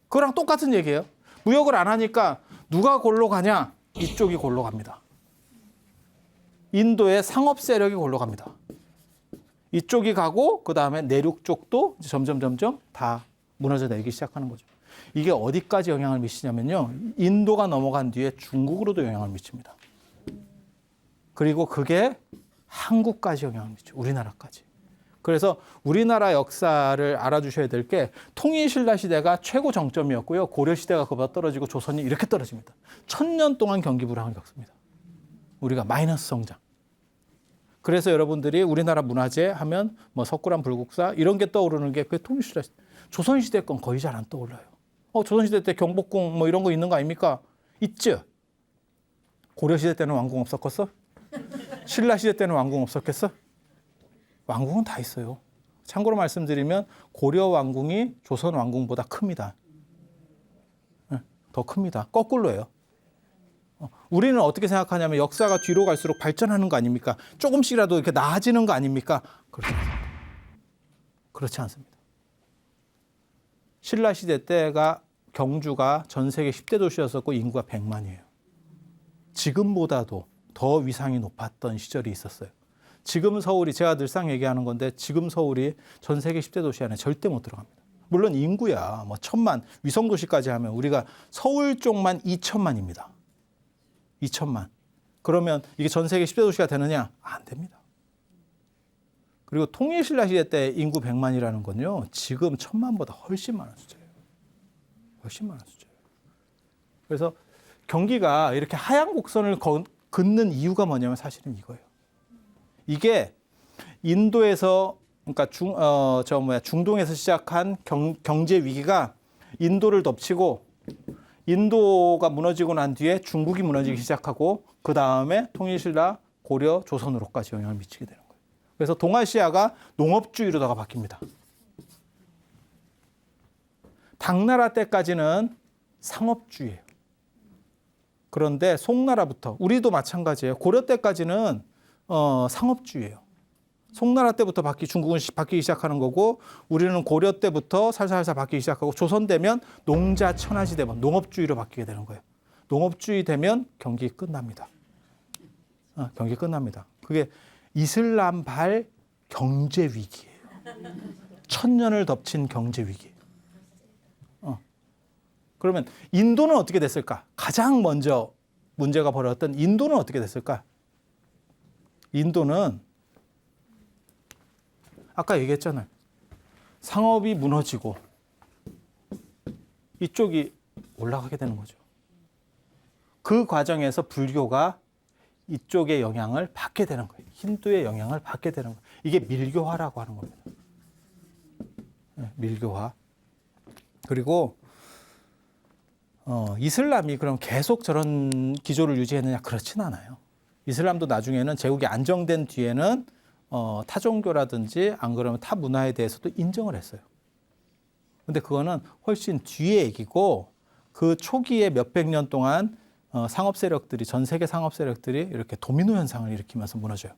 그거랑 똑같은 얘기예요. 무역을 안 하니까 누가 골로 가냐? 이쪽이 골로 갑니다. 인도의 상업 세력이 골로 갑니다. 이쪽이 가고 그다음에 내륙 쪽도 점점 다 무너져 내리기 시작하는 거죠. 이게 어디까지 영향을 미치냐면요. 인도가 넘어간 뒤에 중국으로도 영향을 미칩니다. 그리고 그게 한국까지 영향을 미쳐요. 우리나라까지. 그래서 우리나라 역사를 알아주셔야 될 게 통일신라 시대가 최고 정점이었고요. 고려 시대가 그보다 떨어지고 조선이 이렇게 떨어집니다. 1000년 동안 경기 불황을 겪습니다. 우리가 마이너스 성장. 그래서 여러분들이 우리나라 문화재 하면 뭐 석굴암 불국사 이런 게 떠오르는 게 그게 통일신라 시대. 조선시대 건 거의 잘 안 떠올라요. 조선시대 때 경복궁 뭐 이런 거 있는 거 아닙니까? 있죠. 고려시대 때는 왕궁 없었겠어? 신라시대 때는 왕궁 없었겠어? 왕궁은 다 있어요. 참고로 말씀드리면 고려 왕궁이 조선 왕궁보다 큽니다. 더 큽니다. 거꾸로예요. 우리는 어떻게 생각하냐면 역사가 뒤로 갈수록 발전하는 거 아닙니까? 조금씩이라도 이렇게 나아지는 거 아닙니까? 그렇지 않습니다. 그렇지 않습니다. 신라시대 때가 경주가 전 세계 10대 도시였었고 인구가 100만이에요. 지금보다도 더 위상이 높았던 시절이 있었어요. 지금 서울이 제가 늘상 얘기하는 건데 지금 서울이 전 세계 10대 도시 안에 절대 못 들어갑니다. 물론 인구야 뭐 1000만 위성도시까지 하면 우리가 서울 쪽만 2000만입니다. 2000만. 그러면 이게 전 세계 10대 도시가 되느냐? 안 됩니다. 그리고 통일신라 시대 때 인구 100만이라는 건요. 지금 1000만보다 훨씬 많은 숫자예요. 훨씬 많은 숫자예요. 그래서 경기가 이렇게 하향 곡선을 긋는 이유가 뭐냐면 사실은 이거예요. 이게 인도에서 그러니까 중동에서 시작한 경제 위기가 인도를 덮치고 인도가 무너지고 난 뒤에 중국이 무너지기 시작하고 그 다음에 통일신라, 고려, 조선으로까지 영향을 미치게 되는 거예요. 그래서 동아시아가 농업주의로다가 바뀝니다. 당나라 때까지는 상업주의예요. 그런데 송나라부터 우리도 마찬가지예요. 고려 때까지는 상업주의예요. 송나라 때부터 중국은 바뀌기 시작하는 거고 우리는 고려 때부터 살살살 바뀌기 시작하고 조선 되면 농자 천하지 되면 농업주의로 바뀌게 되는 거예요. 농업주의 되면 경기 끝납니다. 경기 끝납니다. 그게 이슬람발 경제 위기예요. 1000년을 덮친 경제 위기. 그러면 인도는 어떻게 됐을까? 가장 먼저 문제가 벌어졌던 인도는 어떻게 됐을까? 인도는 아까 얘기했잖아요. 상업이 무너지고 이쪽이 올라가게 되는 거죠. 그 과정에서 불교가 이쪽의 영향을 받게 되는 거예요. 힌두의 영향을 받게 되는 거예요. 이게 밀교화라고 하는 겁니다. 밀교화. 그리고 이슬람이 그럼 계속 저런 기조를 유지했느냐? 그렇진 않아요. 이슬람도 나중에는 제국이 안정된 뒤에는 타종교라든지 안 그러면 타 문화에 대해서도 인정을 했어요. 근데 그거는 훨씬 뒤의 얘기고 그 초기에 몇백 년 동안 상업 세력들이 전 세계 상업 세력들이 이렇게 도미노 현상을 일으키면서 무너져요.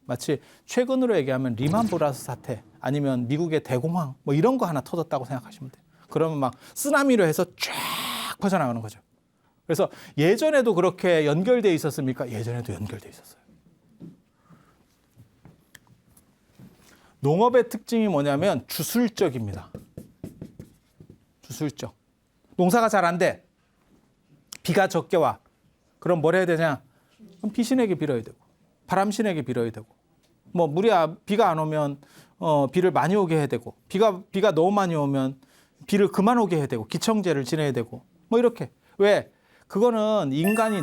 마치 최근으로 얘기하면 리만 브라더스 사태 아니면 미국의 대공황 뭐 이런 거 하나 터졌다고 생각하시면 돼요. 그러면 막 쓰나미로 해서 쫙 퍼져나가는 거죠. 그래서 예전에도 그렇게 연결돼 있었습니까? 예전에도 연결돼 있었어요. 농업의 특징이 뭐냐면 주술적입니다. 주술적. 농사가 잘 안 돼. 비가 적게 와. 그럼 뭘 해야 되냐? 그럼 비신에게 빌어야 되고 바람신에게 빌어야 되고 뭐 비가 안 오면 비를 많이 오게 해야 되고 비가 너무 많이 오면 비를 그만 오게 해야 되고 기청제를 지내야 되고 뭐 이렇게. 왜? 그거는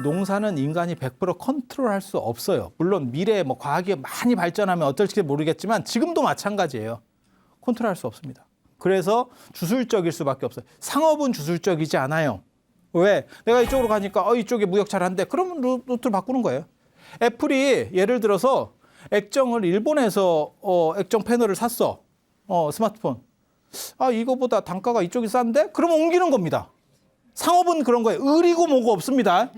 농사는 인간이 100% 컨트롤할 수 없어요. 물론 미래에 과학이 많이 발전하면 어떨지 모르겠지만 지금도 마찬가지예요. 컨트롤할 수 없습니다. 그래서 주술적일 수밖에 없어요. 상업은 주술적이지 않아요. 왜? 내가 이쪽으로 가니까 이쪽에 무역 잘한대. 그러면 루트를 바꾸는 거예요. 애플이 예를 들어서 액정을 일본에서 액정 패널을 샀어. 스마트폰. 이거보다 단가가 이쪽이 싼데? 그러면 옮기는 겁니다. 상업은 그런 거예요. 의리고 뭐고 없습니다.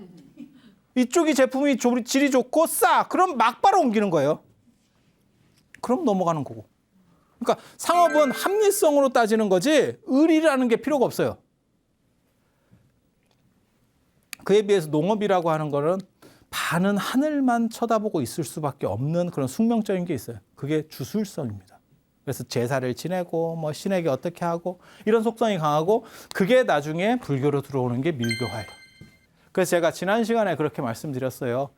이쪽이 제품이 질이 좋고 싸. 그럼 막바로 옮기는 거예요. 그럼 넘어가는 거고. 그러니까 상업은 합리성으로 따지는 거지 의리라는 게 필요가 없어요. 그에 비해서 농업이라고 하는 거는 반은 하늘만 쳐다보고 있을 수밖에 없는 그런 숙명적인 게 있어요. 그게 주술성입니다. 그래서 제사를 지내고 뭐 신에게 어떻게 하고 이런 속성이 강하고 그게 나중에 불교로 들어오는 게 밀교화예요. 그래서 제가 지난 시간에 그렇게 말씀드렸어요.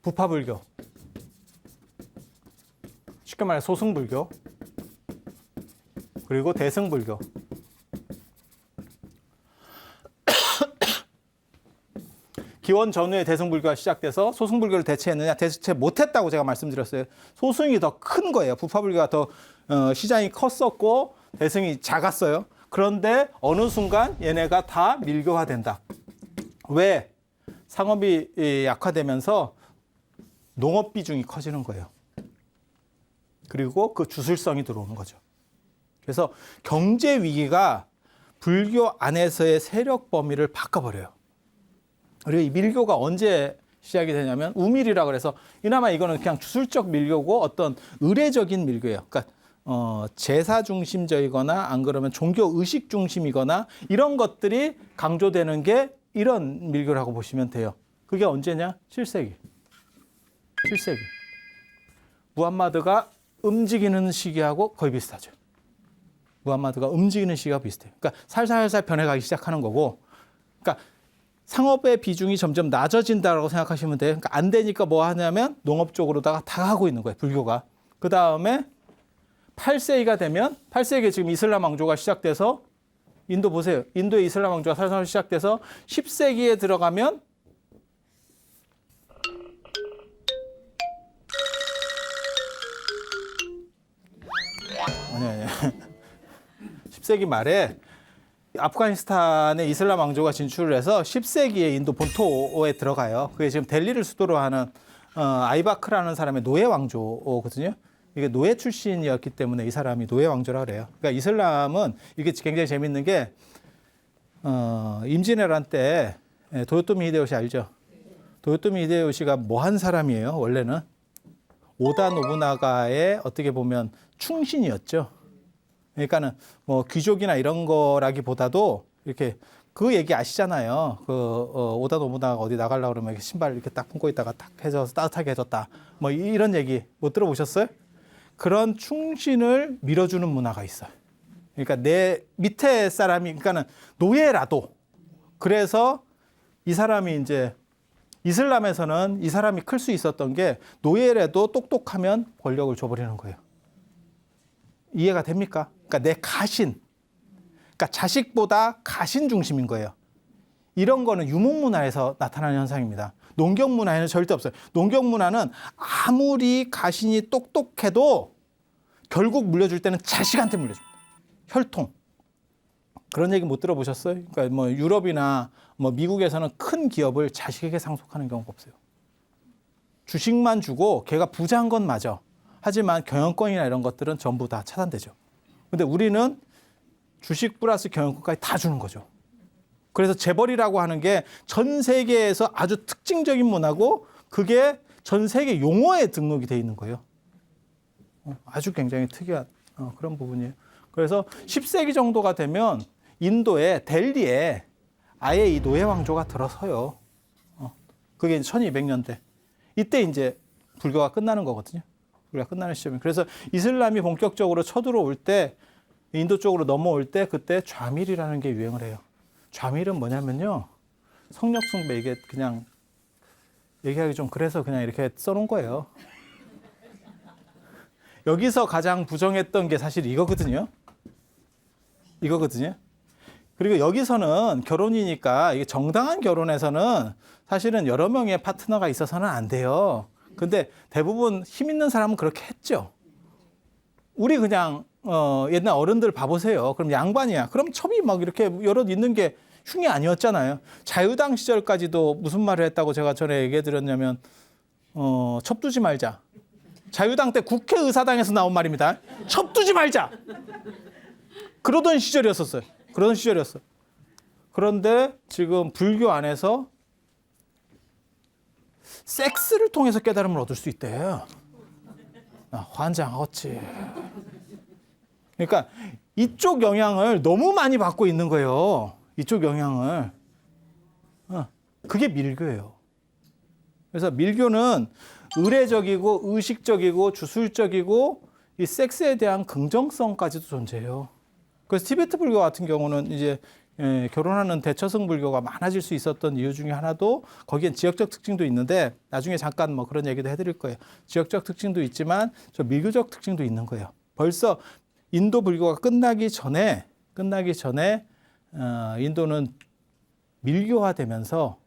부파불교, 쉽게 말해 소승불교, 그리고 대승불교. 기원 전후에 대승불교가 시작돼서 소승불교를 대체했느냐? 대체 못했다고 제가 말씀드렸어요. 소승이 더 큰 거예요. 부파불교가 더 시장이 컸었고 대승이 작았어요. 그런데 어느 순간 얘네가 다 밀교화된다. 왜? 상업이 약화되면서 농업 비중이 커지는 거예요. 그리고 그 주술성이 들어오는 거죠. 그래서 경제 위기가 불교 안에서의 세력 범위를 바꿔버려요. 그리고 이 밀교가 언제 시작이 되냐면 우밀이라 그래서 이나마 이거는 그냥 주술적 밀교고 어떤 의례적인 밀교예요. 그러니까 제사 중심적이거나 안 그러면 종교 의식 중심이거나 이런 것들이 강조되는 게 이런 밀교라고 보시면 돼요. 그게 언제냐? 7세기. 7세기. 무함마드가 움직이는 시기하고 거의 비슷하죠. 무함마드가 움직이는 시기가 비슷해요. 그러니까 살살살 변해가기 시작하는 거고, 그러니까 상업의 비중이 점점 낮아진다고 생각하시면 돼요. 그러니까 안 되니까 뭐 하냐면 농업 쪽으로다가 다 하고 있는 거예요, 불교가. 그 다음에 8세기가 되면 8세기에 지금 이슬람 왕조가 시작돼서 인도 보세요. 인도의 이슬람 왕조가 살살 시작돼서 10세기에 들어가면 아니 10세기 말에 아프가니스탄의 이슬람 왕조가 진출을 해서 10세기에 인도 본토에 들어가요. 그게 지금 델리를 수도로 하는 아이바크라는 사람의 노예 왕조거든요. 이게 노예 출신이었기 때문에 이 사람이 노예 왕조라 그래요. 그러니까 이슬람은 이게 굉장히 재밌는 게 임진왜란 때 도요토미 히데요시 알죠? 도요토미 히데요시가 뭐 한 사람이에요? 원래는 오다 노부나가의 어떻게 보면 충신이었죠. 그러니까는 뭐 귀족이나 이런 거라기보다도 이렇게 그 얘기 아시잖아요. 오다 노부나가 어디 나가려고 그러면 신발 이렇게 딱 품고 있다가 딱 해줘서 따뜻하게 해줬다. 뭐 이런 얘기 못 들어보셨어요? 그런 충신을 밀어주는 문화가 있어요. 그러니까 내 밑에 사람이, 그러니까는 노예라도. 그래서 이 사람이 이제 이슬람에서는 이 사람이 클 수 있었던 게 노예라도 똑똑하면 권력을 줘버리는 거예요. 이해가 됩니까? 그러니까 내 가신, 그러니까 자식보다 가신 중심인 거예요. 이런 거는 유목문화에서 나타나는 현상입니다. 농경문화에는 절대 없어요. 농경문화는 아무리 가신이 똑똑해도 결국 물려줄 때는 자식한테 물려줍니다. 혈통. 그런 얘기 못 들어보셨어요? 그러니까 뭐 유럽이나 뭐 미국에서는 큰 기업을 자식에게 상속하는 경우가 없어요. 주식만 주고 걔가 부자인 건 맞아. 하지만 경영권이나 이런 것들은 전부 다 차단되죠. 근데 우리는 주식 플러스 경영권까지 다 주는 거죠. 그래서 재벌이라고 하는 게 전 세계에서 아주 특징적인 문화고 그게 전 세계 용어에 등록이 돼 있는 거예요. 아주 굉장히 특이한 그런 부분이에요. 그래서 10세기 정도가 되면 인도의 델리에 아예 이 노예 왕조가 들어서요. 그게 1200년대. 이때 이제 불교가 끝나는 거거든요. 불교가 끝나는 시점이에요. 그래서 이슬람이 본격적으로 쳐들어올 때 인도 쪽으로 넘어올 때 그때 좌밀이라는 게 유행을 해요. 좌밀은 뭐냐면요. 성력 숭배 이게 그냥 얘기하기 좀 그래서 그냥 이렇게 써놓은 거예요. 여기서 가장 부정했던 게 사실 이거거든요. 이거거든요. 그리고 여기서는 결혼이니까 이게 정당한 결혼에서는 사실은 여러 명의 파트너가 있어서는 안 돼요. 근데 대부분 힘 있는 사람은 그렇게 했죠. 우리 그냥 옛날 어른들 봐보세요. 그럼 양반이야. 그럼 첩이 막 이렇게 여럿 있는 게 흉이 아니었잖아요. 자유당 시절까지도 무슨 말을 했다고 제가 전에 얘기해 드렸냐면 첩 두지 말자. 자유당 때 국회의사당에서 나온 말입니다. 첩 두지 말자. 그러던 시절이었었어요. 그런 시절이었어. 그런데 지금 불교 안에서 섹스를 통해서 깨달음을 얻을 수 있대요. 환장하겠지. 그러니까 이쪽 영향을 너무 많이 받고 있는 거예요. 이쪽 영향을. 그게 밀교예요. 그래서 밀교는 의례적이고 의식적이고 주술적이고 이 섹스에 대한 긍정성까지도 존재해요. 그래서 티베트 불교 같은 경우는 이제 결혼하는 대처성 불교가 많아질 수 있었던 이유 중에 하나도 거기엔 지역적 특징도 있는데 나중에 잠깐 뭐 그런 얘기도 해드릴 거예요. 지역적 특징도 있지만 저 밀교적 특징도 있는 거예요. 벌써 인도 불교가 끝나기 전에 인도는 밀교화되면서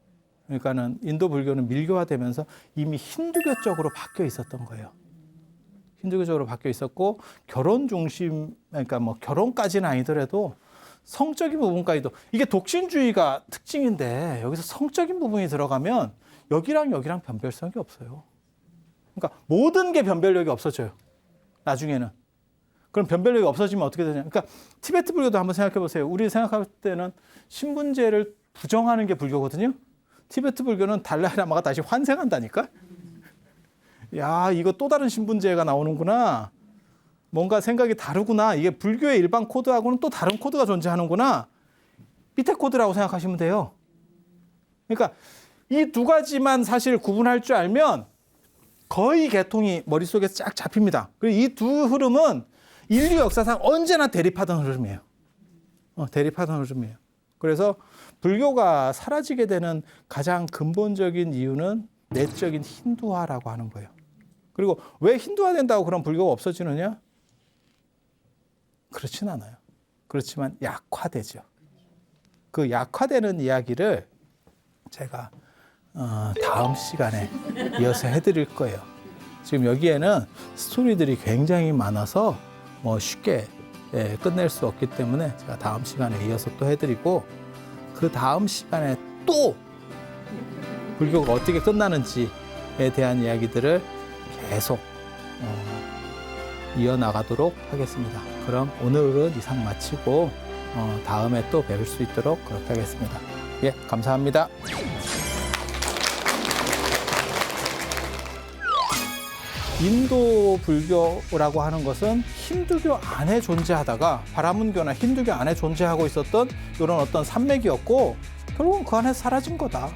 그러니까는 인도 불교는 밀교화되면서 이미 힌두교 쪽으로 바뀌어 있었던 거예요. 힌두교적으로 바뀌어 있었고 결혼 중심 그러니까 뭐 결혼까지는 아니더라도 성적인 부분까지도 이게 독신주의가 특징인데 여기서 성적인 부분이 들어가면 여기랑 변별성이 없어요. 그러니까 모든 게 변별력이 없어져요. 나중에는. 그럼 변별력이 없어지면 어떻게 되냐. 그러니까 티베트 불교도 한번 생각해 보세요. 우리 생각할 때는 신분제를 부정하는 게 불교거든요. 티베트 불교는 달라이라마가 다시 환생한다니까. 야, 이거 또 다른 신분제가 나오는구나. 뭔가 생각이 다르구나. 이게 불교의 일반 코드하고는 또 다른 코드가 존재하는구나. 밑에 코드라고 생각하시면 돼요. 그러니까 이 두 가지만 사실 구분할 줄 알면 거의 개통이 머릿속에 쫙 잡힙니다. 그리고 이 두 흐름은 인류 역사상 언제나 대립하던 흐름이에요. 대립하던 흐름이에요. 그래서 불교가 사라지게 되는 가장 근본적인 이유는 내적인 힌두화라고 하는 거예요. 그리고 왜 힌두화된다고 그럼 불교가 없어지느냐? 그렇진 않아요. 그렇지만 약화되죠. 그 약화되는 이야기를 제가 다음 시간에 이어서 해드릴 거예요. 지금 여기에는 스토리들이 굉장히 많아서 뭐 쉽게 끝낼 수 없기 때문에 제가 다음 시간에 이어서 또 해드리고 그 다음 시간에 또 불교가 어떻게 끝나는지에 대한 이야기들을 계속 이어나가도록 하겠습니다. 그럼 오늘은 이상 마치고 다음에 또 뵐 수 있도록 그렇게 하겠습니다. 예, 감사합니다. 인도 불교라고 하는 것은 힌두교 안에 존재하다가 바라문교나 힌두교 안에 존재하고 있었던 이런 어떤 산맥이었고 결국은 그 안에 사라진 거다.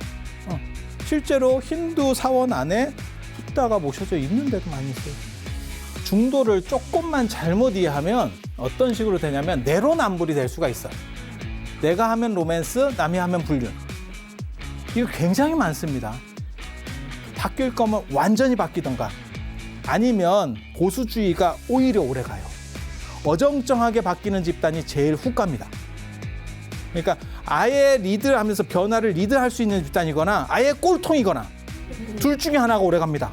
실제로 힌두 사원 안에 붓다가 모셔져 있는 데도 많이 있어요. 중도를 조금만 잘못 이해하면 어떤 식으로 되냐면 내로남불이 될 수가 있어요. 내가 하면 로맨스, 남이 하면 불륜. 이거 굉장히 많습니다. 바뀔 거면 완전히 바뀌던가 아니면 보수주의가 오히려 오래가요. 어정쩡하게 바뀌는 집단이 제일 훅 갑니다. 그러니까 아예 리드하면서 변화를 리드할 수 있는 집단이거나 아예 꼴통이거나 둘 중에 하나가 오래갑니다.